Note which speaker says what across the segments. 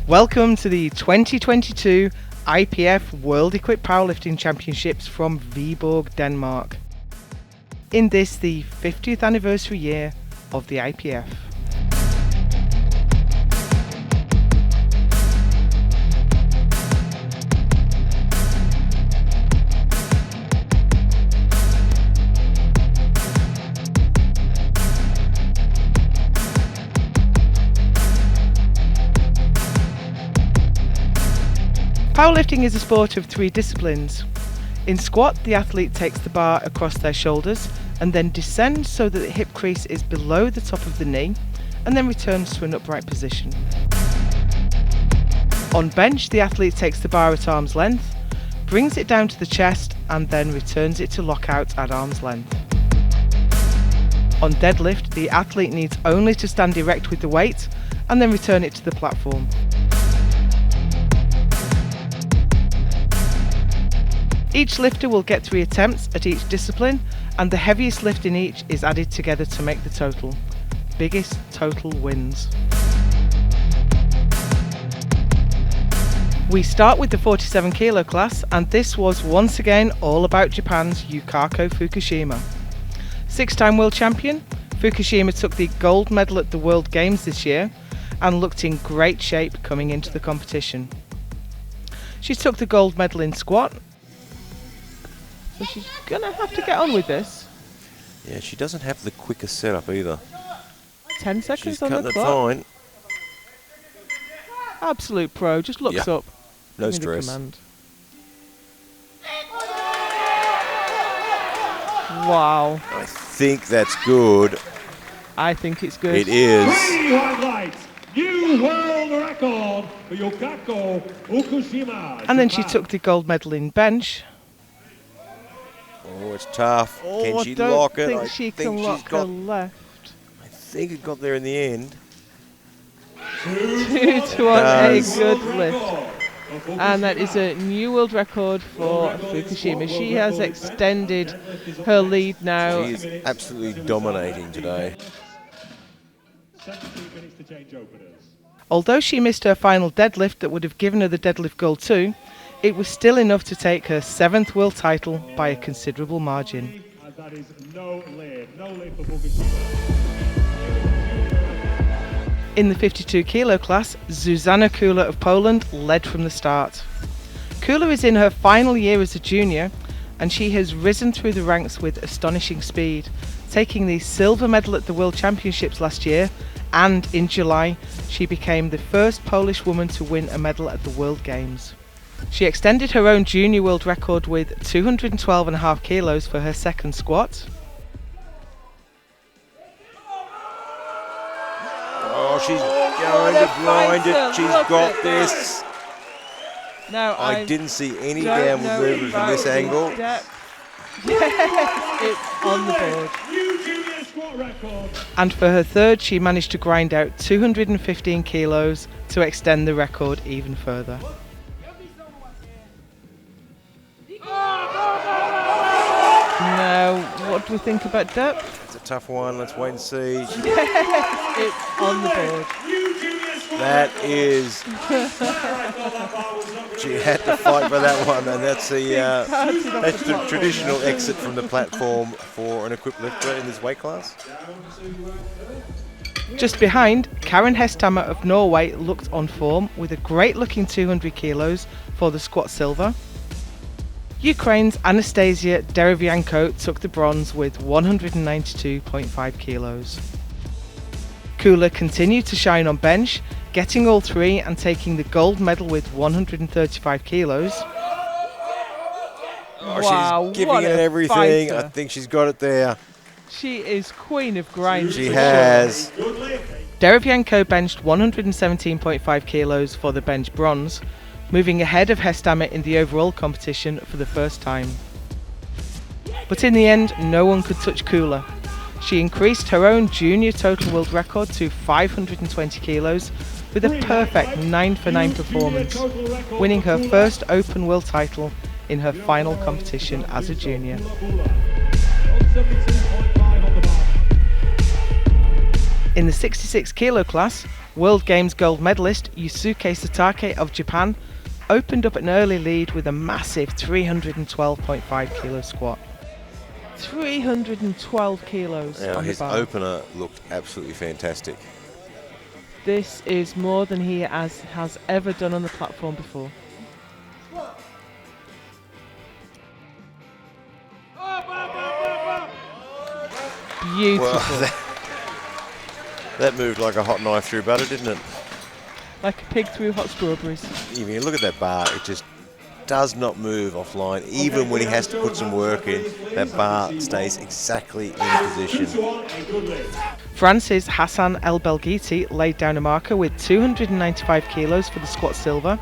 Speaker 1: Welcome to the 2022 IPF World Equipped Powerlifting Championships from Viborg, Denmark. In this, the 50th anniversary year of the IPF. Powerlifting is a sport of three disciplines. In squat, the athlete takes the bar across their shoulders and then descends so that the hip crease is below the top of the knee and then returns to an upright position. On bench, the athlete takes the bar at arm's length, brings it down to the chest and then returns it to lockout at arm's length. On deadlift, the athlete needs only to stand erect with the weight and then return it to the platform. Each lifter will get 3 attempts at each discipline, and the heaviest lift in each is added together to make the total. Biggest total wins. We start with the 47 kilo class, and this was once again all about Japan's Yukako Fukushima. 6-time world champion, Fukushima took the gold medal at the World Games this year and looked in great shape coming into the competition. She took the gold medal in squat, so she's going to have to get on with this.
Speaker 2: Yeah, she doesn't have the quickest setup either.
Speaker 1: 10 seconds
Speaker 2: She's
Speaker 1: on the
Speaker 2: cutting it
Speaker 1: clock.
Speaker 2: fine.
Speaker 1: Absolute pro, just looks up.
Speaker 2: No
Speaker 1: Give me the
Speaker 2: stress.
Speaker 1: command. Wow.
Speaker 2: I think that's good.
Speaker 1: I think it's good.
Speaker 2: It is.
Speaker 3: 21 lights. New world record for Yukako Fukushima.
Speaker 1: And then she took the gold medal in bench.
Speaker 2: Oh, it's tough. Can she
Speaker 1: I don't
Speaker 2: lock it?
Speaker 1: think
Speaker 2: I
Speaker 1: she
Speaker 2: think
Speaker 1: can
Speaker 2: she's
Speaker 1: lock her
Speaker 2: got.
Speaker 1: left.
Speaker 2: I think it got there in the end.
Speaker 1: 2 to 1, a good lift. And that is a new world record for Fukushima. She has extended her lead now.
Speaker 2: She is absolutely dominating today.
Speaker 3: 17 minutes to change openers.
Speaker 1: Although she missed her final deadlift that would have given her the deadlift gold too, it was still enough to take her 7th world title by a considerable margin.
Speaker 3: And that is no lead for Fukushima.
Speaker 1: In the 52 kilo class, Zuzanna Kula of Poland led from the start. Kula is in her final year as a junior and she has risen through the ranks with astonishing speed, taking the silver medal at the World Championships last year, and in July she became the first Polish woman to win a medal at the World Games. She extended her own junior world record with 212.5 kilos for her second squat.
Speaker 2: Oh, she's going to blind it. She's got this.
Speaker 1: Now
Speaker 2: I didn't see any
Speaker 1: don't
Speaker 2: downward
Speaker 1: know
Speaker 2: movement from this
Speaker 1: about the
Speaker 2: angle.
Speaker 1: depth. Yes, it's on the board.
Speaker 3: New junior squat record.
Speaker 1: And for her third, she managed to grind out 215 kilos to extend the record even further. Now, what do we think about depth?
Speaker 2: It's a tough one. Let's wait and see.
Speaker 1: It's on the board.
Speaker 3: New junior squat
Speaker 2: That is. She had to fight for that one, and that's the traditional exit from the platform for an equipped lifter in this weight class.
Speaker 1: Just behind, Karen Hestammer of Norway looked on form with a great looking 200 kilos for the squat silver. Ukraine's Anastasia Derevianko took the bronze with 192.5 kilos. Kula continued to shine on bench, getting all 3 and taking the gold medal with 135 kilos.
Speaker 2: Oh,
Speaker 1: Wow,
Speaker 2: she's giving
Speaker 1: what
Speaker 2: it
Speaker 1: a
Speaker 2: everything.
Speaker 1: fighter.
Speaker 2: I think she's got it there.
Speaker 1: She is queen of grinds.
Speaker 2: She
Speaker 1: for
Speaker 2: has.
Speaker 3: Good lift.
Speaker 1: Sure. Derevianko benched 117.5 kilos for the bench bronze, moving ahead of Hestammer in the overall competition for the first time. But in the end, no one could touch Kula. She increased her own junior total world record to 520 kilos with a perfect 9 for 9 performance, winning her first open world title in her final competition as a junior. In the 66 kilo class, World Games gold medalist Yusuke Satake of Japan opened up an early lead with a massive 312.5 kilo squat. 312 kilos
Speaker 2: Now
Speaker 1: on the
Speaker 2: his
Speaker 1: bar.
Speaker 2: opener looked absolutely fantastic.
Speaker 1: This is more than he has ever done on the platform before. Beautiful.
Speaker 2: Well, that moved like a hot knife through butter, didn't it?
Speaker 1: Like a pig through hot strawberries.
Speaker 2: Even you look at that bar, it just does not move offline. Even when he has to put some work in, that bar stays exactly in position.
Speaker 1: France's Hassan El Belghiti laid down a marker with 295 kilos for the squat silver.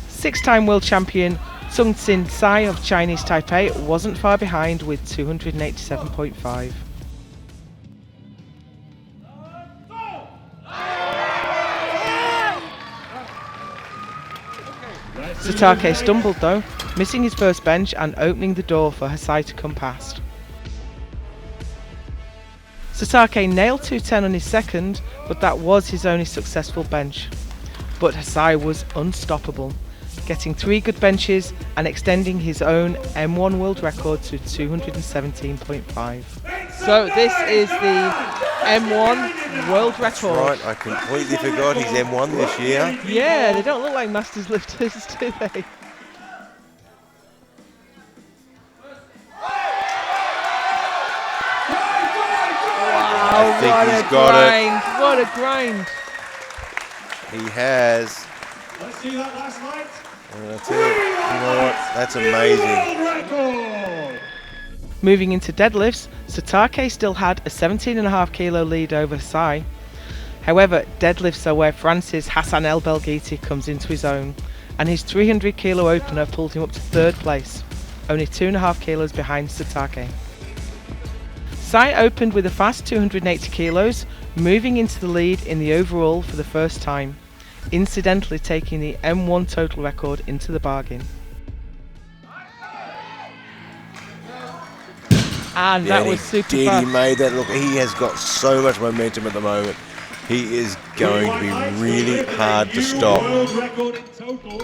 Speaker 1: Six-time world champion Sung Sin Tsai of Chinese Taipei wasn't far behind with 287.5. Satake stumbled though, missing his first bench and opening the door for Hasai to come past. Satake nailed 210 on his second, but that was his only successful bench. But Hasai was unstoppable, getting 3 good benches and extending his own M1 world record to 217.5. So this is the M1 world record.
Speaker 2: Right, I completely forgot he's M1 this year.
Speaker 1: Yeah, they don't look like masters lifters, do they?
Speaker 2: I think he's got it.
Speaker 1: What a grind!
Speaker 2: He has.
Speaker 3: Let's see that last night.
Speaker 2: And that's it. You know what? That's amazing.
Speaker 3: World record.
Speaker 1: Moving into deadlifts, Satake still had a 17.5 kilo lead over Sai. However, deadlifts are where France's Hassan El Belghiti comes into his own, and his 300 kilo opener pulled him up to 3rd place, only 2.5 kilos behind Satake. Sai opened with a fast 280 kilos, moving into the lead in the overall for the first time, incidentally taking the M1 total record into the bargain. And that was super fast.
Speaker 2: He made that look. He has got so much momentum at the moment. He is going to be really hard to stop.
Speaker 3: World record in total.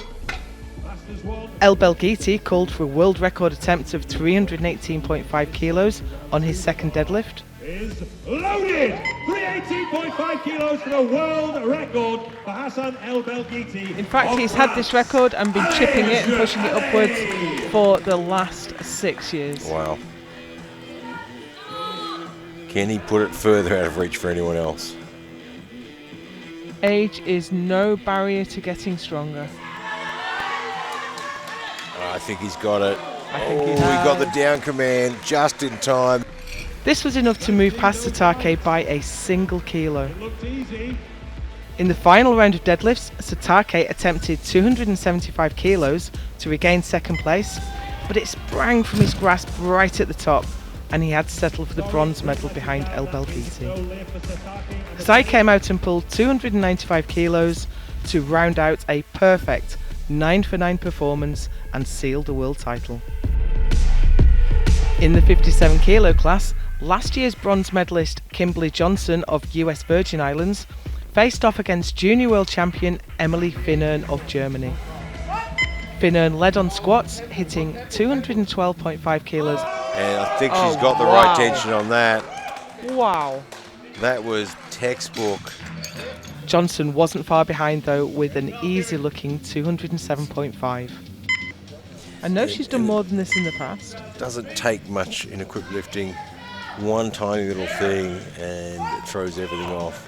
Speaker 3: Masters world
Speaker 1: El Belghiti called for a world record attempt of 318.5 kilos on his second deadlift.
Speaker 3: is loaded. 318.5 kilos for a world record for Hassan El Belghiti.
Speaker 1: In fact, he's had this record and been chipping it and pushing it upwards for the last 6 years.
Speaker 2: Wow. Can he put it further out of reach for anyone else?
Speaker 1: Age is no barrier to getting stronger.
Speaker 2: I think he's got it.
Speaker 1: I think he
Speaker 2: He
Speaker 1: has.
Speaker 2: got the down command just in time.
Speaker 1: This was enough to move past Satake by a single kilo.
Speaker 3: Looked easy.
Speaker 1: In the final round of deadlifts, Satake attempted 275 kilos to regain second place, but it sprang from his grasp right at the top, and he had to settle for the bronze medal behind El Belghiti. Sai came out and pulled 295 kilos to round out a perfect 9 for 9 performance and seal the world title. In the 57 kilo class, last year's bronze medalist Kimberly Johnson of US Virgin Islands faced off against junior world champion Emily Finnern of Germany. Finnern led on squats, hitting 212.5 kilos.
Speaker 2: And I think she's
Speaker 1: Oh,
Speaker 2: got the
Speaker 1: wow.
Speaker 2: right tension on that.
Speaker 1: Wow.
Speaker 2: That was textbook.
Speaker 1: Johnson wasn't far behind though, with an easy looking 207.5. I know she's done more than this in the past.
Speaker 2: Doesn't take much in equip lifting. One tiny little thing and it throws everything off.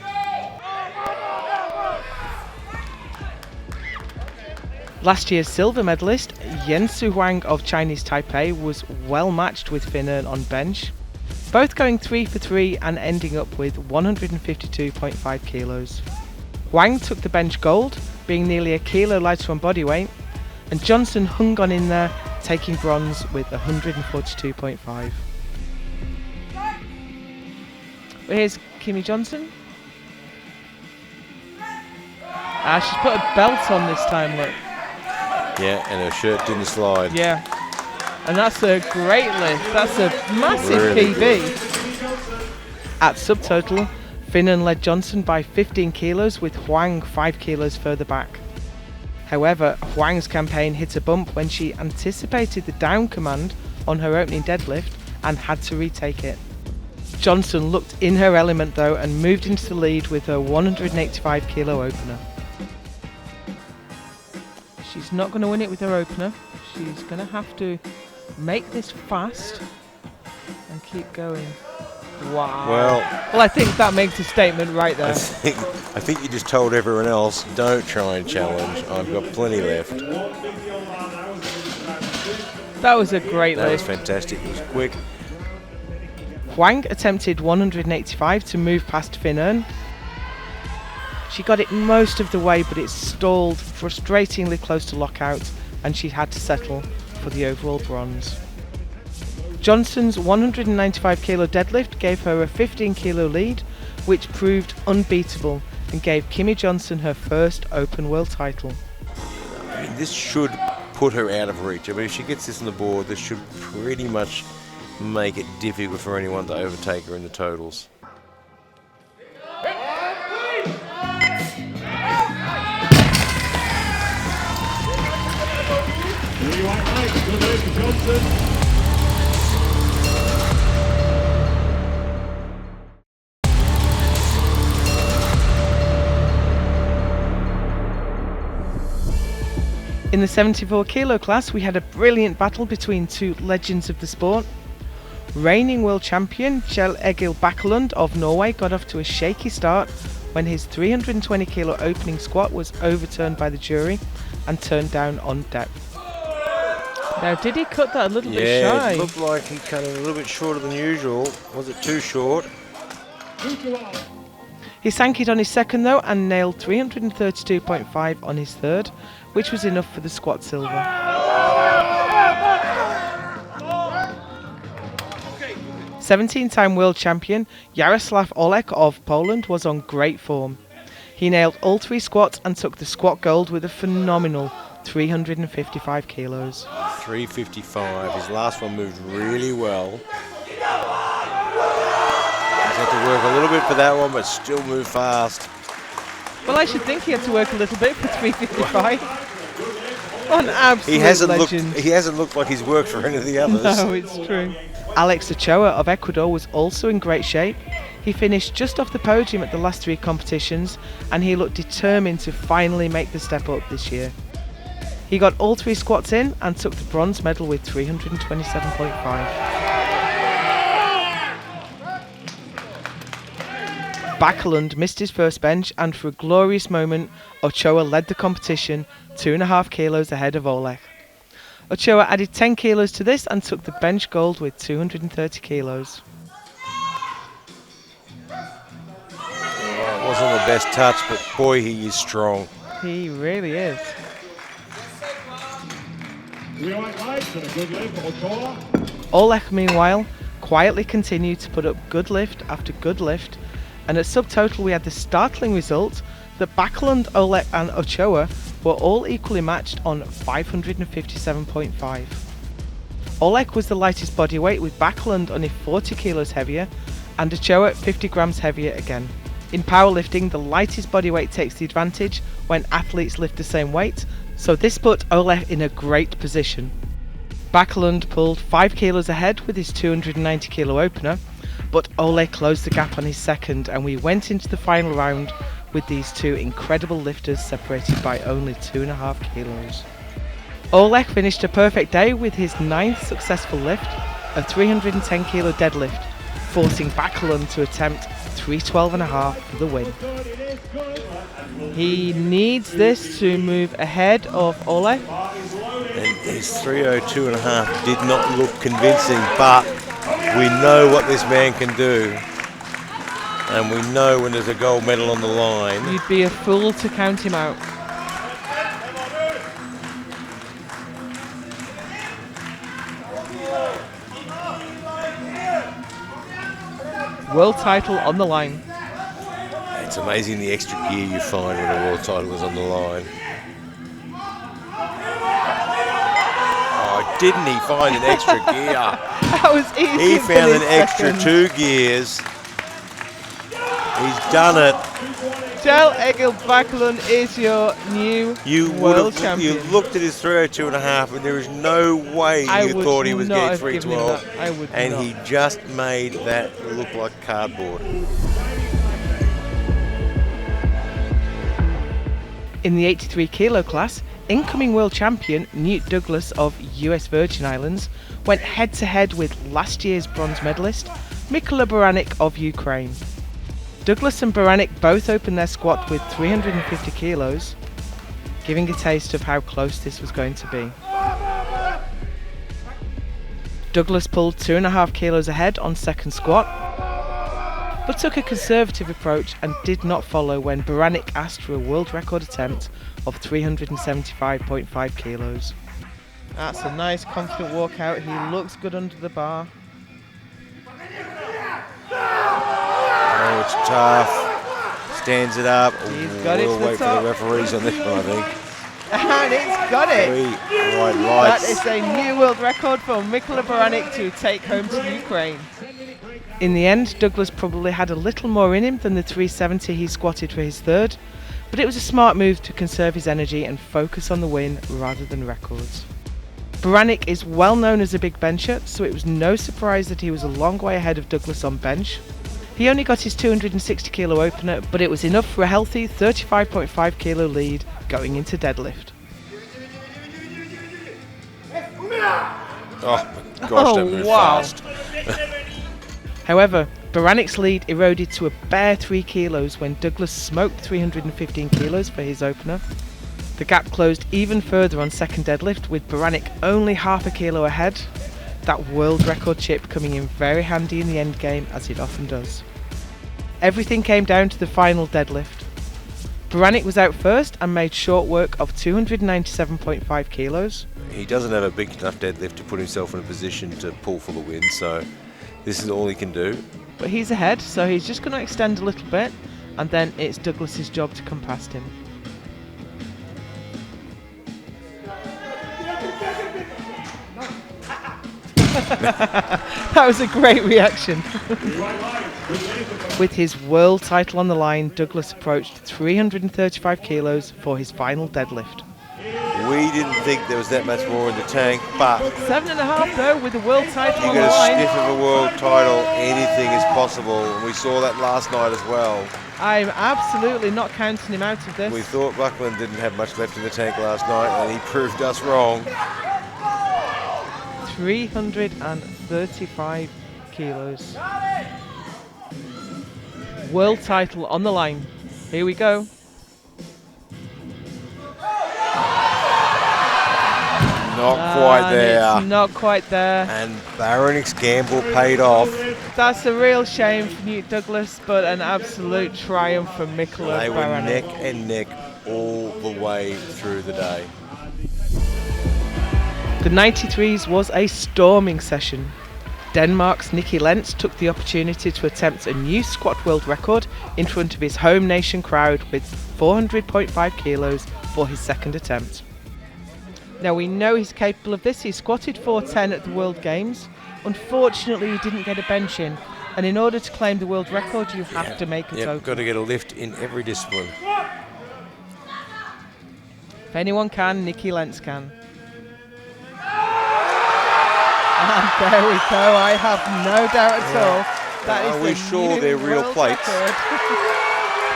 Speaker 1: Last year's silver medalist Yensu Huang of Chinese Taipei was well matched with Finnern on bench, both going 3 for 3 and ending up with 152.5 kilos. Huang took the bench gold, being nearly a kilo lighter on body weight, and Johnson hung on in there, taking bronze with 142.5. But here's Kimmy Johnson. She's put a belt on this time, look.
Speaker 2: Yeah, and her shirt didn't slide.
Speaker 1: Yeah, and that's a great lift. That's a massive
Speaker 2: Really
Speaker 1: PB. At subtotal, Finan led Johnson by 15 kilos with Huang 5 kilos further back. However, Huang's campaign hit a bump when she anticipated the down command on her opening deadlift and had to retake it. Johnson looked in her element though and moved into the lead with her 185 kilo opener. She's not going to win it with her opener. She's going to have to make this fast and keep going. Wow. Well, I think that makes a statement right there.
Speaker 2: I think you just told everyone else, don't try and challenge. I've got plenty left.
Speaker 1: That was a great lift.
Speaker 2: That was fantastic. It was quick.
Speaker 1: Huang attempted 185 to move past Finan. She got it most of the way, but it stalled frustratingly close to lockout, and she had to settle for the overall bronze. Johnson's 195 kilo deadlift gave her a 15 kilo lead, which proved unbeatable and gave Kimmy Johnson her first open world title.
Speaker 2: I mean, this should put her out of reach. I mean, if she gets this on the board, this should pretty much make it difficult for anyone to overtake her in the totals.
Speaker 1: In the 74 kilo class, we had a brilliant battle between two legends of the sport. Reigning world champion Kjell Egil Bakkelund of Norway got off to a shaky start when his 320 kilo opening squat was overturned by the jury and turned down on depth. Now, did he cut that a little bit shy?
Speaker 2: Yeah, it looked like he cut it a little bit shorter than usual. Was it too short?
Speaker 1: He sank it on his second though and nailed 332.5 on his third, which was enough for the squat silver. 17-time world champion Jaroslav Olek of Poland was on great form. He nailed all three squats and took the squat gold with a phenomenal 355 kilos.
Speaker 2: 355. His last one moved really well. He's had to work a little bit for that one, but still move fast.
Speaker 1: Well, I should think he had to work a little bit for 355. What an absolute legend.
Speaker 2: He hasn't looked like he's worked for any of the others.
Speaker 1: No, it's true. Alex Ochoa of Ecuador was also in great shape. He finished just off the podium at the last three competitions, and he looked determined to finally make the step up this year. He got all three squats in and took the bronze medal with 327.5. Bakkelund missed his first bench, and for a glorious moment, Ochoa led the competition 2.5 kilos ahead of Olek. Ochoa added 10 kilos to this and took the bench gold with 230 kilos.
Speaker 2: It wasn't the best touch, but boy, he is strong.
Speaker 1: He really is. Olek, meanwhile, quietly continued to put up good lift after good lift, and at subtotal we had the startling result that Bakkelund, Olek and Ochoa were all equally matched on 557.5. Olek was the lightest body weight, with Bakkelund only 40 kilos heavier and Ochoa 50 grams heavier again. In powerlifting, the lightest body weight takes the advantage when athletes lift the same weight, so this put Olek in a great position. Bakkelund pulled 5 kilos ahead with his 290 kilo opener, but Olek closed the gap on his second, and we went into the final round with these two incredible lifters separated by only 2.5 kilos. Olek finished a perfect day with his 9th successful lift, a 310 kilo deadlift, forcing Bakkelund to attempt 312.5 for the win. He needs this to move ahead of Olek.
Speaker 2: And his 302.5 did not look convincing, but we know what this man can do. And we know when there's a gold medal on the line.
Speaker 1: You'd be a fool to count him out. World title on the line.
Speaker 2: It's amazing the extra gear you find when a world title is on the line. Oh, didn't he find an extra gear?
Speaker 1: That was easy.
Speaker 2: He found an extra 2 gears. He's done it.
Speaker 1: Kjell Egil Bakelund is your new world champion.
Speaker 2: You looked at his 302.5 and there is no way you thought he was getting 312.
Speaker 1: I would
Speaker 2: and
Speaker 1: not.
Speaker 2: he just made that look like cardboard.
Speaker 1: In the 83 kilo class, incoming world champion Newt Douglas of US Virgin Islands went head to head with last year's bronze medalist Mikola Baranek of Ukraine. Douglas and Baranek both opened their squat with 350 kilos, giving a taste of how close this was going to be. Douglas pulled 2.5 kilos ahead on second squat, but took a conservative approach and did not follow when Baranek asked for a world record attempt of 375.5 kilos. That's a nice confident walkout. He looks good under the bar.
Speaker 2: Oh, it's tough. Stands it up.
Speaker 1: He's got it to
Speaker 2: we'll
Speaker 1: the
Speaker 2: wait
Speaker 1: top.
Speaker 2: for the referees on this one, I think.
Speaker 1: And it's got it!
Speaker 2: 3 white
Speaker 1: That
Speaker 2: lights.
Speaker 1: is a new world record for Mikola Baranek to take home to Ukraine. In the end, Douglas probably had a little more in him than the 370 he squatted for his third, but it was a smart move to conserve his energy and focus on the win rather than records. Baranek is well known as a big bencher, so it was no surprise that he was a long way ahead of Douglas on bench. He only got his 260 kilo opener, but it was enough for a healthy 35.5 kilo lead going into deadlift.
Speaker 2: Oh, my gosh, that moved fast.
Speaker 1: However, Baranek's lead eroded to a bare 3 kilos when Douglas smoked 315 kilos for his opener. The gap closed even further on second deadlift, with Baranek only half a kilo ahead. That world record chip coming in very handy in the end game, as it often does. Everything came down to the final deadlift. Baranek was out first and made short work of 297.5 kilos.
Speaker 2: He doesn't have a big enough deadlift to put himself in a position to pull for the win, so this is all he can do.
Speaker 1: But he's ahead, so he's just going to extend a little bit, and then it's Douglas's job to come past him. That was a great reaction. With his world title on the line, Douglas approached 335 kilos for his final deadlift.
Speaker 2: We didn't think there was that much more in the tank, but
Speaker 1: 7.5 though, with the world title
Speaker 2: you
Speaker 1: on the
Speaker 2: get a
Speaker 1: line.
Speaker 2: sniff of a world title, anything is possible. And we saw that last night as well.
Speaker 1: I'm absolutely not counting him out of this.
Speaker 2: We thought Buckland didn't have much left in the tank last night, and he proved us wrong.
Speaker 1: 335 kilos. World title on the line. Here we go.
Speaker 2: Not quite there.
Speaker 1: It's not quite there.
Speaker 2: And Baranek's gamble paid off.
Speaker 1: That's a real shame for Newt Douglas, but an absolute triumph for Mikola
Speaker 2: They were
Speaker 1: Baranek.
Speaker 2: neck and neck all the way through the day.
Speaker 1: The 93s was a storming session. Denmark's Nicky Lentz took the opportunity to attempt a new squat world record in front of his home nation crowd with 400.5 kilos for his second attempt. Now we know he's capable of this. He squatted 410 at the World Games. Unfortunately, he didn't get a bench in, and in order to claim the world record, you have to make a total.
Speaker 2: Got to get a lift in every discipline.
Speaker 1: If anyone can, Nicky Lentz can. And there we go. I have no doubt at all. That is
Speaker 2: Are we
Speaker 1: the
Speaker 2: sure
Speaker 1: new
Speaker 2: they're real
Speaker 1: world
Speaker 2: plates?
Speaker 1: record.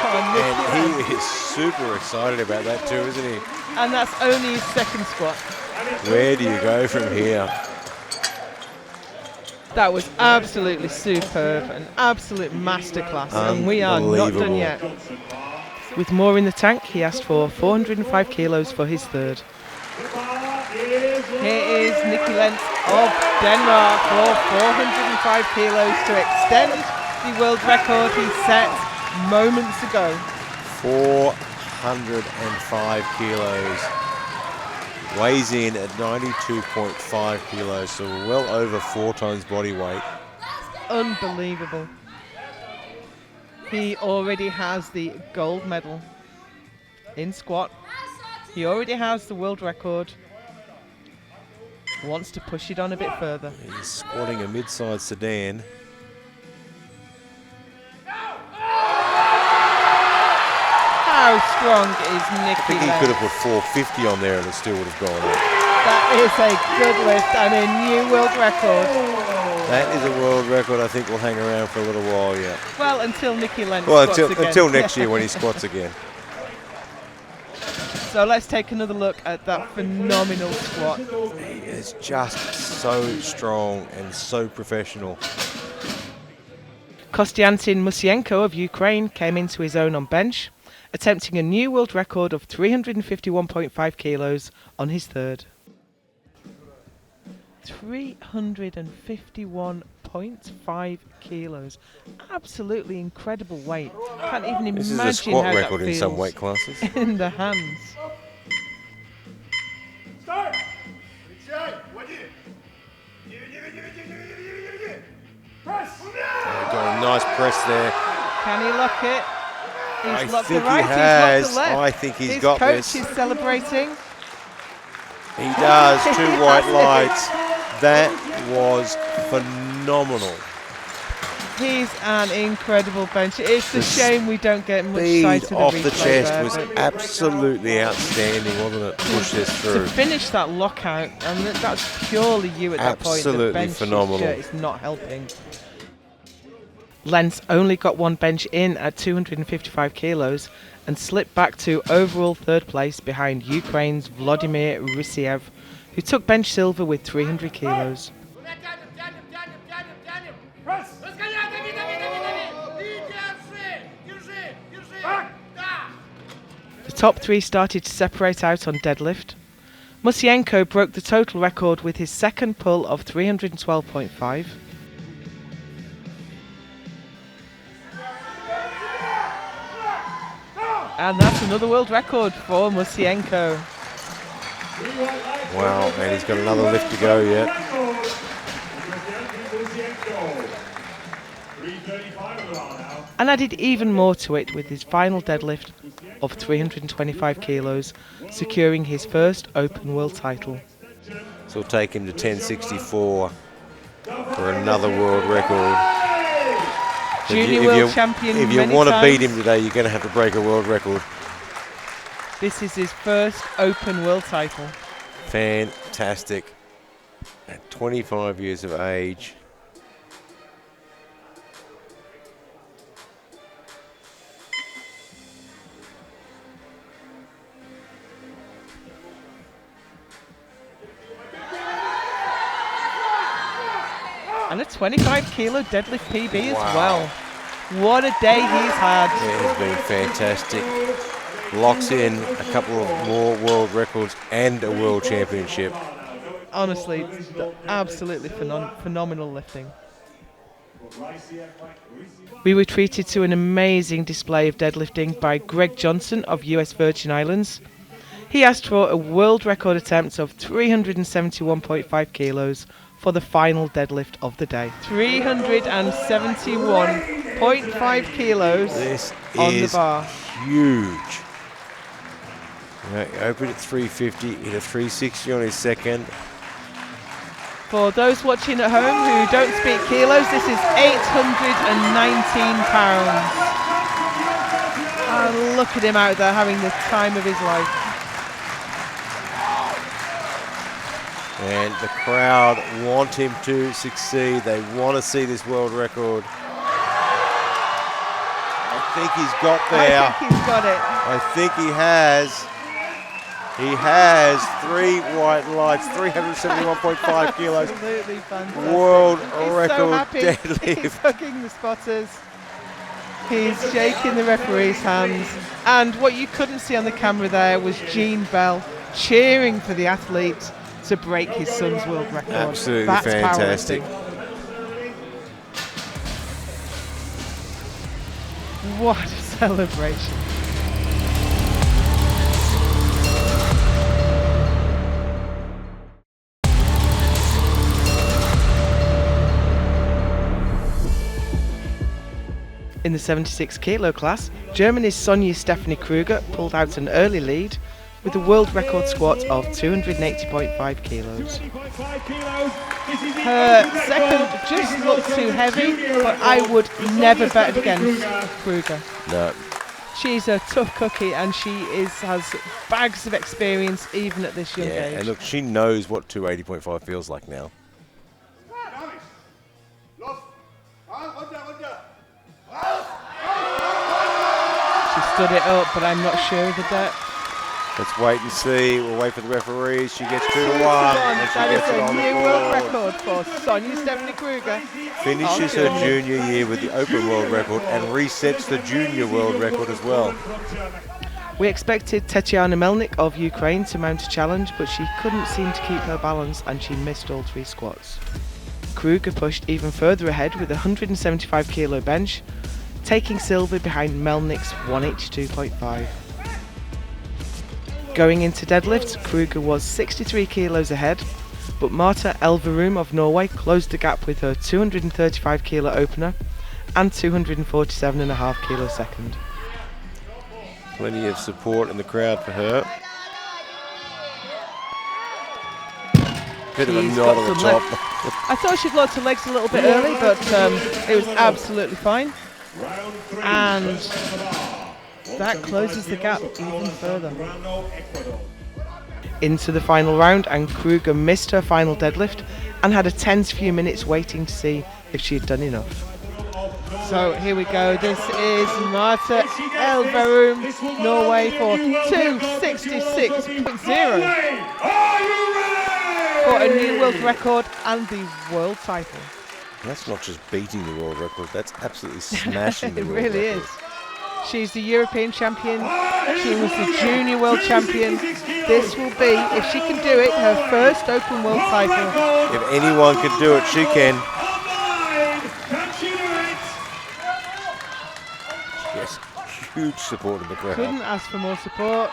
Speaker 1: Oh, Nicky
Speaker 2: And
Speaker 1: Lentz.
Speaker 2: he is super excited about that too, isn't he?
Speaker 1: And that's only his second squat.
Speaker 2: Where do you go from here?
Speaker 1: That was absolutely superb, an absolute masterclass, and we are not done
Speaker 2: Unbelievable.
Speaker 1: yet. With more in the tank, he asked for 405 kilos for his third. Here is Nicky Lentz of Denmark for 405 kilos to extend the world record he set moments ago.
Speaker 2: 405 kilos. Weighs in at 92.5 kilos, so well over 4 times body weight.
Speaker 1: Unbelievable. He already has the gold medal in squat. He already has the world record. Wants to push it on a bit further.
Speaker 2: He's squatting a mid-sized sedan.
Speaker 1: How strong is
Speaker 2: I
Speaker 1: Nikki
Speaker 2: think he
Speaker 1: Lenz?
Speaker 2: could have put 450 on there and it still would have gone up.
Speaker 1: That is a good lift and a new world record.
Speaker 2: That is a world record I think will hang around for a little while yet.
Speaker 1: Well, until Nikki Lenz
Speaker 2: Well,
Speaker 1: squats again.
Speaker 2: until next year when he squats again.
Speaker 1: So let's take another look at that phenomenal squat.
Speaker 2: He is just so strong and so professional.
Speaker 1: Kostiantin Musienko of Ukraine came into his own on bench, attempting a new world record of 351.5 kilos on his third. 351.5 kilos. Absolutely incredible weight. Can't even imagine
Speaker 2: This is a squat
Speaker 1: how
Speaker 2: record
Speaker 1: that
Speaker 2: in some
Speaker 1: feels
Speaker 2: weight classes.
Speaker 1: in the hands.
Speaker 3: Start! Press!
Speaker 2: Got a nice press there.
Speaker 1: Can he lock it? He's
Speaker 2: I
Speaker 1: locked
Speaker 2: think
Speaker 1: the right,
Speaker 2: he
Speaker 1: he's
Speaker 2: has.
Speaker 1: locked the left.
Speaker 2: I think he's
Speaker 1: His
Speaker 2: got
Speaker 1: coach
Speaker 2: this.
Speaker 1: is celebrating.
Speaker 2: He does.
Speaker 1: He
Speaker 2: 2
Speaker 1: has
Speaker 2: white
Speaker 1: it.
Speaker 2: lights. That was phenomenal.
Speaker 1: He's an incredible bench. It's a
Speaker 2: The
Speaker 1: shame we don't get much
Speaker 2: Speed
Speaker 1: sight of the
Speaker 2: off the
Speaker 1: replay
Speaker 2: chest
Speaker 1: there,
Speaker 2: was
Speaker 1: but
Speaker 2: absolutely outstanding, wasn't it? Push this
Speaker 1: to
Speaker 2: through.
Speaker 1: finish that lockout, and that's purely you at that point.
Speaker 2: Absolutely
Speaker 1: The bench
Speaker 2: phenomenal.
Speaker 1: is not helping. Lenz only got one bench in at 255 kilos and slipped back to overall third place behind Ukraine's Vladimir Rysiev, who took bench silver with 300 kilos.
Speaker 3: Press! Back!
Speaker 1: The top three started to separate out on deadlift. Musienko broke the total record with his second pull of 312.5. And that's another world record for Musienko.
Speaker 2: Wow, and he's got another lift to go yet.
Speaker 3: 335 now.
Speaker 1: And added even more to it with his final deadlift of 325 kilos, securing his first open world title.
Speaker 2: So we'll take him to 1064 for another world record.
Speaker 1: Junior world champion
Speaker 2: If you
Speaker 1: many
Speaker 2: want to beat
Speaker 1: times.
Speaker 2: him today, you're going to have to break a world record.
Speaker 1: This is his first open world title.
Speaker 2: Fantastic. At 25 years of age.
Speaker 1: And a 25 kilo deadlift PB as
Speaker 2: Wow.
Speaker 1: well. What a day he's had.
Speaker 2: It has been fantastic. Locks in a couple of more world records and a world championship.
Speaker 1: Honestly, absolutely phenomenal lifting. We were treated to an amazing display of deadlifting by Greg Johnson of US Virgin Islands. He asked for a world record attempt of 371.5 kilos for the final deadlift of the day. 371.5 kilos
Speaker 2: This
Speaker 1: on the
Speaker 2: is
Speaker 1: bar.
Speaker 2: huge. Right, opened at 350, hit a 360 on his second.
Speaker 1: For those watching at home who don't speak kilos, this is 819 pounds. And look at him out there having the time of his life.
Speaker 2: And the crowd want him to succeed. They want to see this world record. I think he's got there.
Speaker 1: I think he's got it.
Speaker 2: I think he has. He has 3 white lights, 371.5 kilos.
Speaker 1: Absolutely fantastic.
Speaker 2: World
Speaker 1: He's so
Speaker 2: record
Speaker 1: happy.
Speaker 2: deadlift.
Speaker 1: He's hugging the spotters. He's shaking the referee's hands. And what you couldn't see on the camera there was Gene Bell cheering for the athlete to break his son's world record.
Speaker 2: Absolutely
Speaker 1: That's
Speaker 2: fantastic.
Speaker 1: powerlifting. What a celebration. In the 76 kilo class, Germany's Sonja Stephanie Kruger pulled out an early lead with a world record squat of 280.5 kilos. Her second just looked too heavy, but I would never bet against Kruger.
Speaker 2: No.
Speaker 1: She's a tough cookie, and she has bags of experience even at this young age.
Speaker 2: And look, she knows what 280.5 feels like now.
Speaker 1: She stood it up, but I'm not sure of the depth.
Speaker 2: Let's wait and see. We'll wait for the referees. She gets 2 to 1. And she
Speaker 1: That
Speaker 2: gets
Speaker 1: is
Speaker 2: it
Speaker 1: a
Speaker 2: on the
Speaker 1: new world
Speaker 2: board.
Speaker 1: record for Sonia Stephanie Kruger.
Speaker 2: Finishes her junior year with the open world record and resets the junior world record as well.
Speaker 1: We expected Tetiana Melnik of Ukraine to mount a challenge, but she couldn't seem to keep her balance and she missed all 3 squats. Kruger pushed even further ahead with a 175 kilo bench, taking silver behind Melnik's 182.5. Going into deadlifts, Kruger was 63 kilos ahead, but Marta Elverum of Norway closed the gap with her 235 kilo opener and 247.5 kilo second.
Speaker 2: Plenty of support in the crowd for her. Bit of a
Speaker 1: She's
Speaker 2: nod
Speaker 1: got
Speaker 2: on the
Speaker 1: some
Speaker 2: top.
Speaker 1: I thought she'd locked her legs a little bit early, but it was absolutely fine. And that closes the gap even further. Into the final round, and Kruger missed her final deadlift and had a tense few minutes waiting to see if she had done enough. So here we go. This is Marta Elverum, Norway, for 266.0 for a new world record and the world title.
Speaker 2: That's not just beating the world record, that's absolutely smashing the
Speaker 1: It
Speaker 2: world
Speaker 1: really
Speaker 2: record.
Speaker 1: is. She's the European champion. She was the junior world champion. This will be, if she can do it, her first open world title.
Speaker 2: If anyone could do it, she can. Yes, huge support in the crowd.
Speaker 1: Couldn't ask for more support.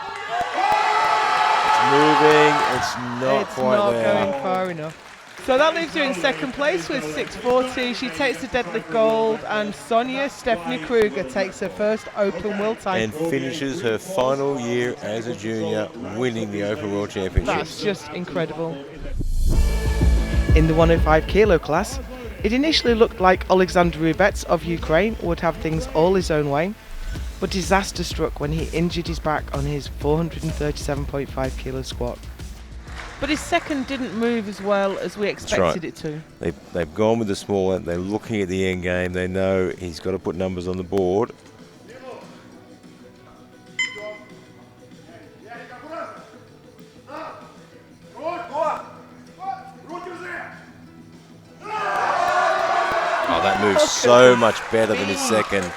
Speaker 2: It's moving, it's not
Speaker 1: It's
Speaker 2: quite
Speaker 1: not
Speaker 2: there.
Speaker 1: going far enough. So that leaves her in second place with 640. She takes the deadlift gold, and Sonia Stephanie Kruger takes her first open world title.
Speaker 2: And finishes her final year as a junior, winning the Open World Championships.
Speaker 1: That's just incredible. In the 105 kilo class, it initially looked like Alexander Rubets of Ukraine would have things all his own way, but disaster struck when he injured his back on his 437.5 kilo squat. But his second didn't move as well as we expected it to.
Speaker 2: They've gone with the smaller, they're looking at the end game, they know he's got to put numbers on the board. Oh, that moves so much better than his second.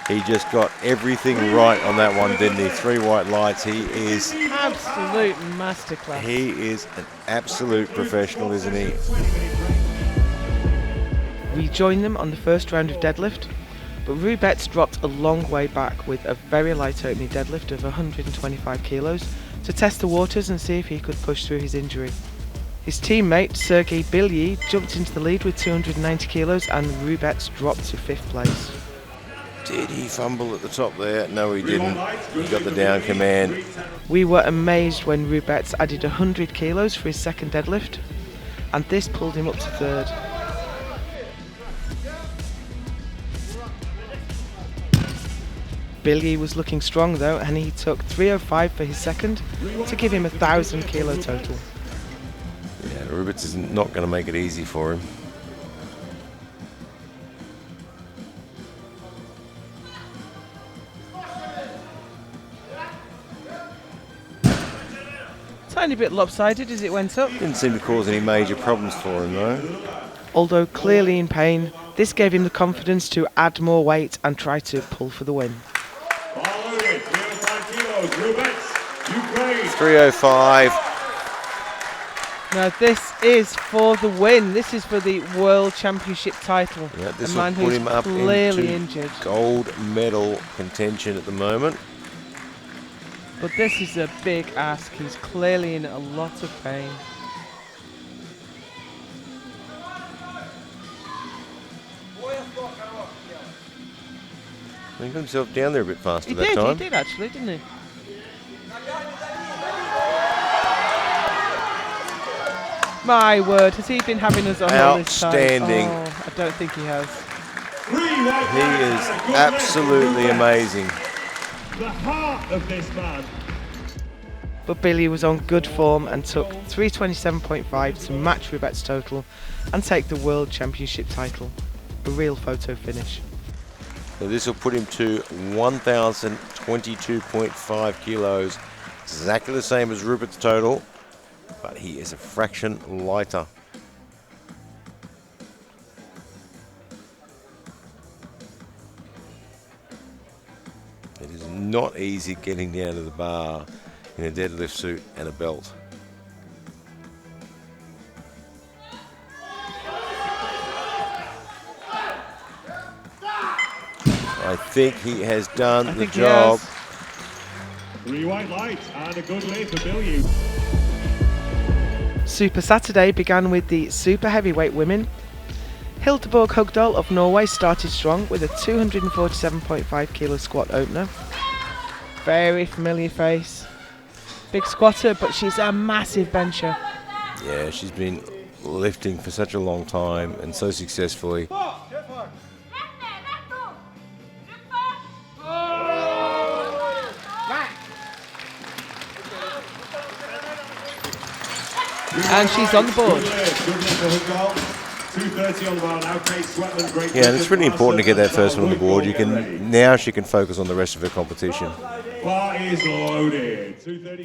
Speaker 2: He just got everything right on that one, didn't he? 3 white lights. He is
Speaker 1: Absolute masterclass.
Speaker 2: He is an absolute professional, isn't he?
Speaker 1: We joined them on the first round of deadlift, but Rubets dropped a long way back with a very light opening deadlift of 125 kilos to test the waters and see if he could push through his injury. His teammate Sergei Bilyi jumped into the lead with 290 kilos and Rubets dropped to 5th place.
Speaker 2: Did he fumble at the top there? No, he didn't. He got the down command.
Speaker 1: We were amazed when Rubets added 100 kilos for his second deadlift, and this pulled him up to 3rd. Billy was looking strong though, and he took 305 for his second to give him 1,000 kilo total.
Speaker 2: Yeah, Rubets is not going to make it easy for him.
Speaker 1: Tiny bit lopsided as it went up.
Speaker 2: Didn't seem to cause any major problems for him though.
Speaker 1: Although clearly in pain, this gave him the confidence to add more weight and try to pull for the win.
Speaker 2: 305.
Speaker 1: Now this is for the win. This is for the World Championship title.
Speaker 2: Yeah, this
Speaker 1: a man
Speaker 2: will put
Speaker 1: who's
Speaker 2: him up
Speaker 1: clearly
Speaker 2: into
Speaker 1: injured.
Speaker 2: gold medal contention at the moment.
Speaker 1: But this is a big ask. He's clearly in a lot of pain.
Speaker 2: He got himself down there a bit faster
Speaker 1: He
Speaker 2: that
Speaker 1: did
Speaker 2: time.
Speaker 1: actually, didn't he? My word, has he been having us on all this time?
Speaker 2: Outstanding.
Speaker 1: Oh, I don't think he has.
Speaker 2: He is absolutely amazing.
Speaker 3: the heart of this man.
Speaker 1: But Billy was on good form and took 327.5 to match Rebecca's total and take the World Championship title. A real photo finish.
Speaker 2: So this will put him to 1,022.5 kilos, exactly the same as Rupert's total, but he is a fraction lighter. It is not easy getting down to the bar in a deadlift suit and a belt. I think he has done the job.
Speaker 3: 3 white lights and a good lift for Billy.
Speaker 1: Super Saturday began with the super heavyweight women. Hildeborg Hugdal of Norway started strong with a 247.5 kilo squat opener. Very familiar face. Big squatter, but she's a massive bencher.
Speaker 2: Yeah, she's been lifting for such a long time and so successfully.
Speaker 1: And she's on the board.
Speaker 2: Yeah, and it's really important to get that first one on the board. Now she can focus on the rest of her competition.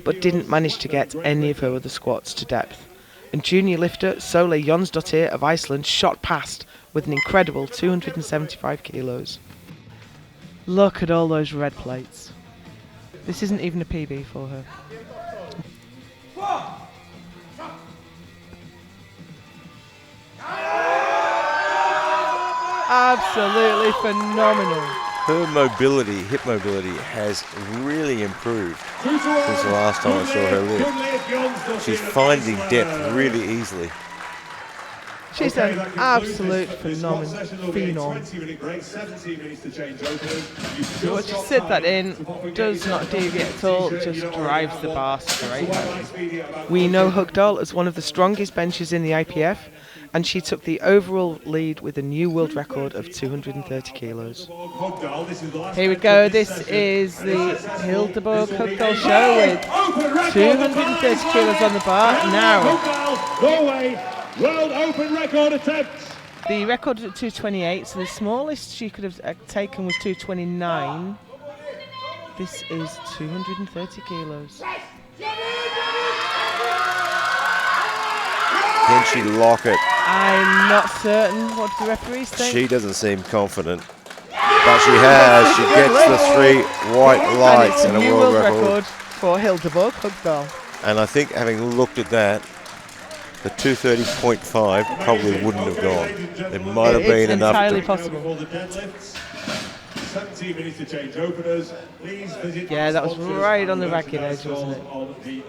Speaker 1: But didn't manage to get any of her other squats to depth. And junior lifter Sole Jonsdottir of Iceland shot past with an incredible 275 kilos. Look at all those red plates. This isn't even a PB for her. Absolutely phenomenal.
Speaker 2: Her mobility, hip mobility, has really improved since the last time I saw her lift. She's finding depth really easily.
Speaker 1: She's an absolute phenomenon. What she sit that in, does not deviate at all, just drives the bar straight home. We know Hugdal as one of the strongest benchers in the IPF, and she took the overall lead with a new world record of 230 kilos. Here we go, this is the Hildeborg Hugdal show with 230 kilos on the bar. Now,
Speaker 3: Norway World Open record attempt.
Speaker 1: the record is at 228, so the smallest she could have taken was 229. This is 230 kilos.
Speaker 2: Can she lock it?
Speaker 1: I'm not certain. What do the referees think?
Speaker 2: She doesn't seem confident, but she has. She gets the 3 white lights and a
Speaker 1: new
Speaker 2: world record.
Speaker 1: for Hildeborg Hugdal.
Speaker 2: And I think, having looked at that, the 230.5 probably wouldn't have gone. There might have been enough.
Speaker 1: It's entirely possible.
Speaker 3: 17 minutes to change openers. Please visit.
Speaker 1: Yeah, that was right on the ragged edge, wasn't it?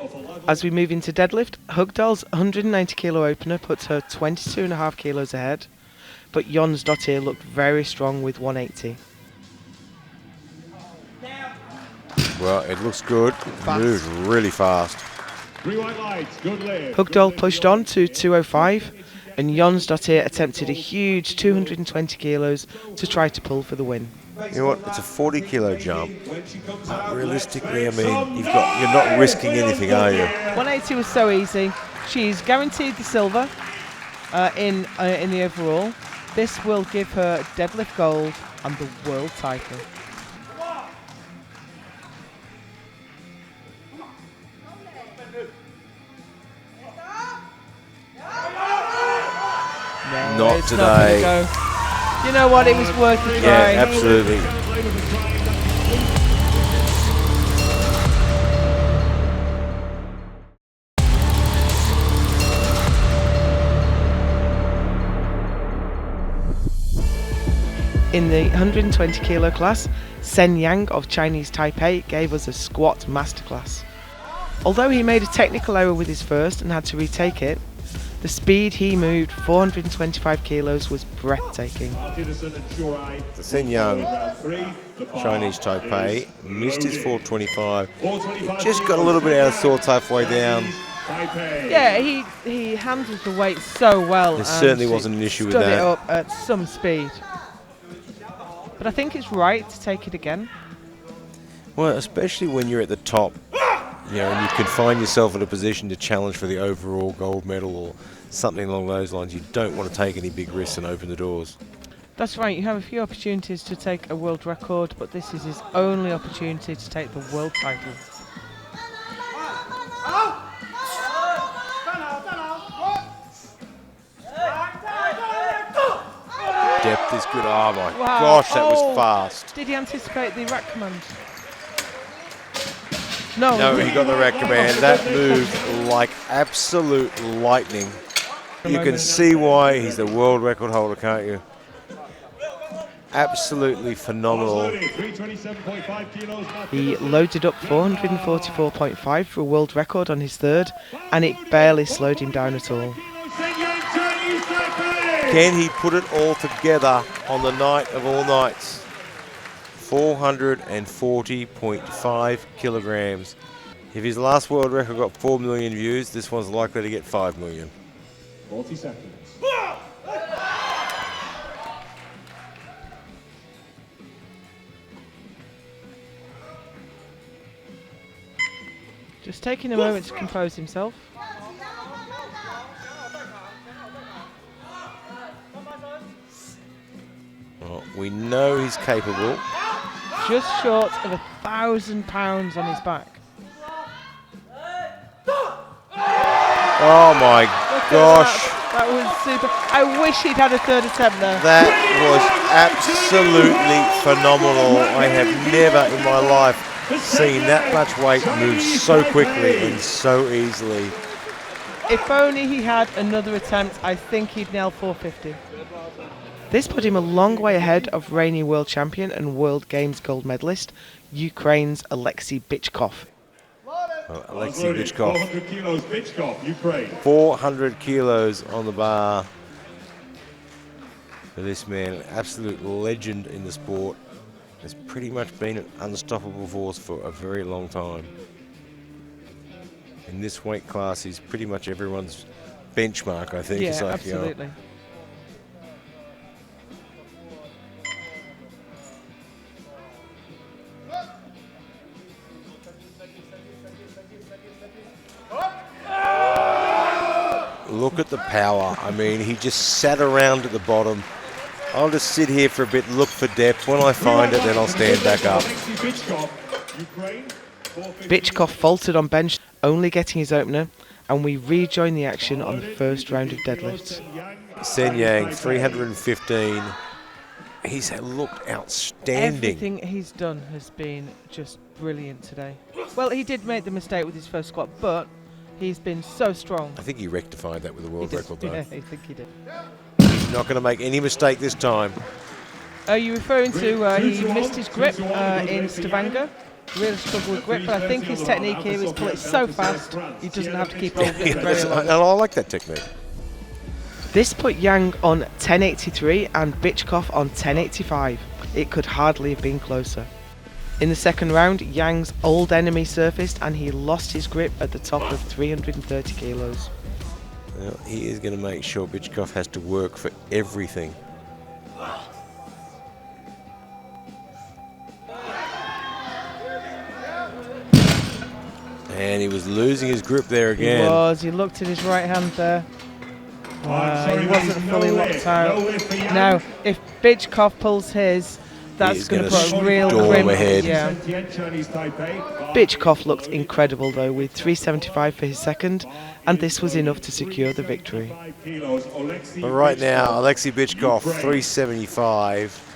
Speaker 1: As we move into deadlift, Hugdal's 190 kilo opener puts her 22.5 kilos ahead, but Jonsdottir looked very strong with 180.
Speaker 2: Well, it looks good. Moves really fast.
Speaker 3: 3 white lights, good lift.
Speaker 1: Hugdal pushed on to 205, and Jonsdottir attempted a huge 220 kilos to try to pull for the win.
Speaker 2: You know what? It's a 40 kilo jump. But realistically, I mean, you're not risking anything, are you?
Speaker 1: 180 was so easy. She's guaranteed the silver in the overall. This will give her deadlift gold and the world title. No,
Speaker 2: Not
Speaker 1: it's
Speaker 2: today.
Speaker 1: Not gonna go. You know what? It was worth a try.
Speaker 2: Yeah, absolutely.
Speaker 1: In the 120 kilo class, Sen Yang of Chinese Taipei gave us a squat masterclass. Although he made a technical error with his first and had to retake it, the speed he moved, 425 kilos, was breathtaking.
Speaker 2: Sen Yang, Chinese Taipei, missed his 425. He just got a little bit out of sorts halfway down.
Speaker 1: Yeah, he handled the weight so well.
Speaker 2: There certainly wasn't an issue with
Speaker 1: stood
Speaker 2: that.
Speaker 1: it up at some speed. But I think it's right to take it again.
Speaker 2: Well, especially when you're at the top, you know, and you can find yourself in a position to challenge for the overall gold medal or something along those lines. You don't want to take any big risks and open the doors.
Speaker 1: That's right, you have a few opportunities to take a world record, but this is his only opportunity to take the world title.
Speaker 2: Depth is good. Oh my
Speaker 1: Wow.
Speaker 2: gosh, that was fast.
Speaker 1: Did he anticipate the rack command? No.
Speaker 2: No, he got the rack command. That moved like absolute lightning. You can see why he's the world record holder, can't you? Absolutely phenomenal.
Speaker 1: He loaded up 444.5 for a world record on his third, and it barely slowed him down at all.
Speaker 2: Can he put it all together on the night of all nights? 440.5 kilograms. If his last world record got 4 million views, this one's likely to get 5 million.
Speaker 3: 40 seconds.
Speaker 1: Just taking a moment to compose himself.
Speaker 2: Well, we know he's capable.
Speaker 1: Just short of 1,000 pounds on his back.
Speaker 2: Oh my gosh.
Speaker 1: That was super. I wish he'd had a third attempt there.
Speaker 2: That was absolutely phenomenal. I have never in my life seen that much weight move so quickly and so easily.
Speaker 1: If only he had another attempt, I think he'd nail 450. This put him a long way ahead of reigning world champion and World Games gold medalist, Ukraine's Alexei Bichkov.
Speaker 2: Alexei Bichkov.
Speaker 3: 400 kilos, Bichkov, Ukraine.
Speaker 2: 400 kilos on the bar for this man, an absolute legend in the sport. Has pretty much been an unstoppable force for a very long time. In this weight class, he's pretty much everyone's benchmark, I think.
Speaker 1: Yeah,
Speaker 2: It's like,
Speaker 1: absolutely.
Speaker 2: Look at the power. I mean, he just sat around at the bottom. I'll just sit here for a bit, look for depth. When I find it, then I'll stand back up.
Speaker 1: Bichkov faltered on bench, only getting his opener, and we rejoin the action on the first round of deadlifts.
Speaker 2: Sen Yang, 315. He's looked outstanding.
Speaker 1: Everything he's done has been just brilliant today. Well, he did make the mistake with his first squat, but he's been so strong.
Speaker 2: I think he rectified that with the world record, though.
Speaker 1: Yeah, I think he did.
Speaker 2: He's not going to make any mistake this time.
Speaker 1: Are you referring to he missed his grip in Stavanger? Really struggled with grip, but I think his technique here is pull it so fast he doesn't have to keep holding it very long.
Speaker 2: And I like that technique.
Speaker 1: This put Yang on 1083 and Bichkov on 1085. It could hardly have been closer. In the second round, Yang's old enemy surfaced and he lost his grip at the top of 330 kilos.
Speaker 2: Well, he is going to make sure Bichkov has to work for everything. And he was losing his grip there again.
Speaker 1: He was. He looked at his right hand there. He wasn't fully locked out. Now, if Bichkov pulls his, that's going to put a real grim
Speaker 2: ahead.
Speaker 1: Yeah. Bichkov looked incredible though, with 375 for his second, and this was enough to secure the victory.
Speaker 2: But right now, Alexei Bichkov, 375.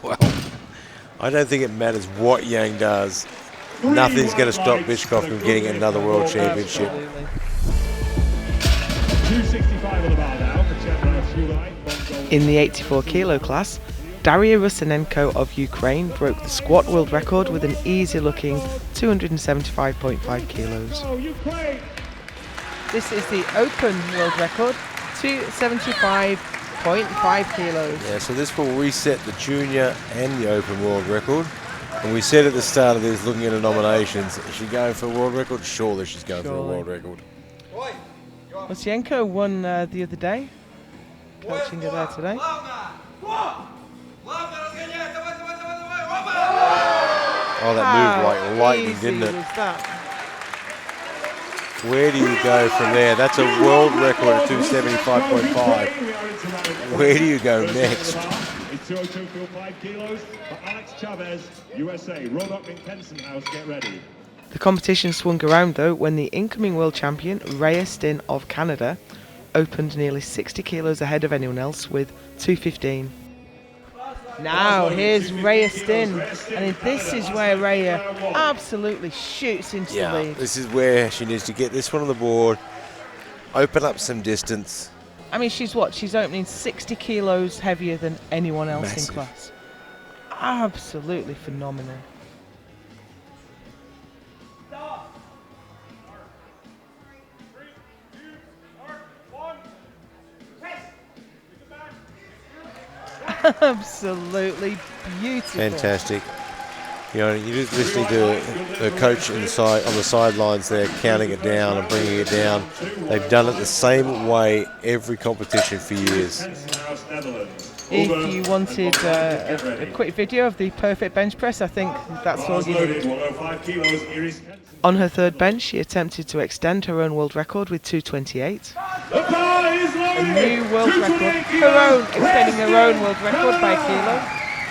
Speaker 2: Well, I don't think it matters what Yang does. Nothing's going to stop Bichkov from getting another world championship.
Speaker 1: In the 84 kilo class, Daria Rusinenko of Ukraine broke the squat world record with an easy looking 275.5 kilos. This is the open world record, 275.5 kilos.
Speaker 2: Yeah, so this will reset the junior and the open world record. And we said at the start of this, looking at the nominations, is she going for a world record? Surely she's going for a world record.
Speaker 1: Rusinenko won the other day. coaching her there today.
Speaker 2: Oh, that moved like lightning, didn't it?
Speaker 1: Was that?
Speaker 2: Where do you go from there? That's a world record of 275.5. Where do you go next?
Speaker 3: It's 202.5 kilos for Alex Chavez, USA. Roanoke and Kenson House, get ready.
Speaker 1: The competition swung around though when the incoming world champion, Rhea Stinn of Canada, opened nearly 60 kilos ahead of anyone else with 215. Now here's Rhea Stinn, and this is where Rhea absolutely shoots into the lead.
Speaker 2: This is where she needs to get this one on the board, open up some distance.
Speaker 1: I mean, she's opening 60 kilos heavier than anyone else
Speaker 2: Massive.
Speaker 1: in class. Absolutely phenomenal. Absolutely beautiful.
Speaker 2: Fantastic. You know, you're just listening to the coach on the sidelines there, counting it down and bringing it down. They've done it the same way every competition for years.
Speaker 1: If you wanted a quick video of the perfect bench press, I think that's all you need. On her third bench, she attempted to extend her own world record with 228. A new world record, extending her own world record by a kilo.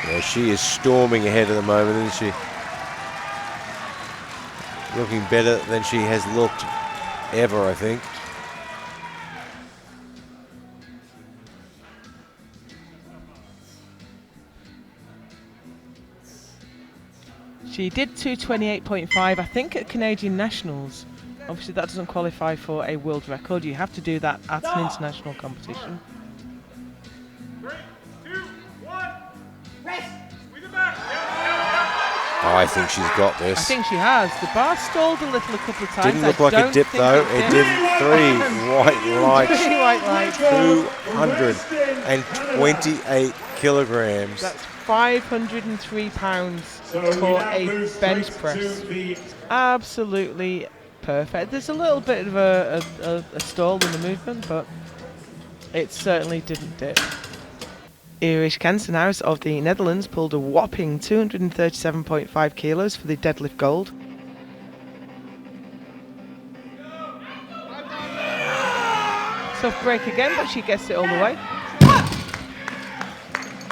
Speaker 2: Yeah, she is storming ahead at the moment, isn't she? Looking better than she has looked ever, I think.
Speaker 1: She did 228.5, I think, at Canadian Nationals. Obviously, that doesn't qualify for a world record. You have to do that at an international competition.
Speaker 3: 3, 2, 1. Rest. With the back.
Speaker 2: Oh, I think she's got this.
Speaker 1: I think she has. The bar stalled a couple of times.
Speaker 2: Didn't look like a dip though. It did. 3 white lights.
Speaker 1: 3 white lights.
Speaker 2: 228 kilograms.
Speaker 1: That's 503 pounds for a bench press. Absolutely perfect. There's a little bit of a stall in the movement, but it certainly didn't dip. Irish Kensenhuis of the Netherlands pulled a whopping 237.5 kilos for the deadlift gold. Tough break again, but she gets it all the way.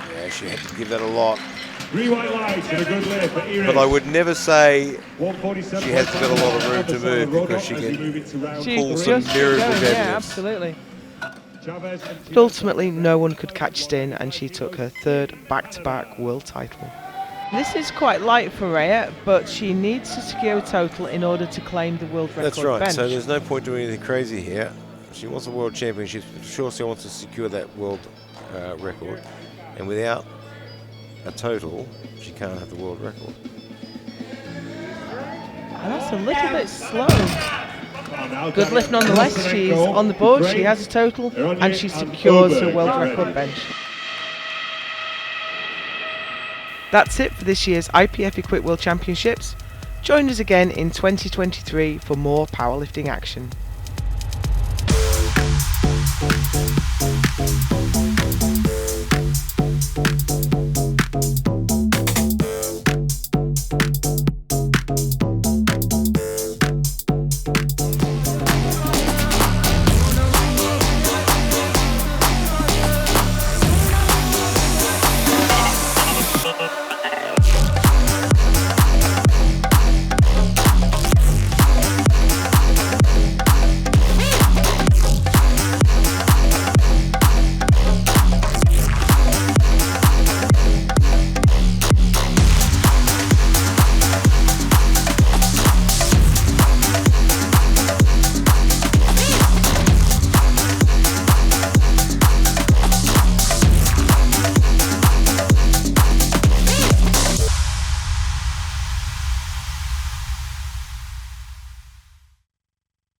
Speaker 2: Yeah, she had to give that a lot.
Speaker 3: 3 white lights and a good lift for Irish.
Speaker 2: But I would never say
Speaker 3: 147.
Speaker 2: she has got a lot of room to move because she can pull some
Speaker 1: Just
Speaker 2: mirrors
Speaker 1: going,
Speaker 2: of
Speaker 1: yeah,
Speaker 2: evidence.
Speaker 1: absolutely. But ultimately, no one could catch Stinn, and she took her third back-to-back world title. This is quite light for Rhea, but she needs to secure a total in order to claim the world record
Speaker 2: That's right.
Speaker 1: bench.
Speaker 2: So there's no point doing anything crazy here. She wants a world championship. Sure, she wants to secure that world record, and without a total, she can't have the world record.
Speaker 1: And that's a little bit slow. Good lift nonetheless. She's on the board, she has a total, and she secures her world record bench. That's it for this year's IPF Equip World Championships. Join us again in 2023 for more powerlifting action.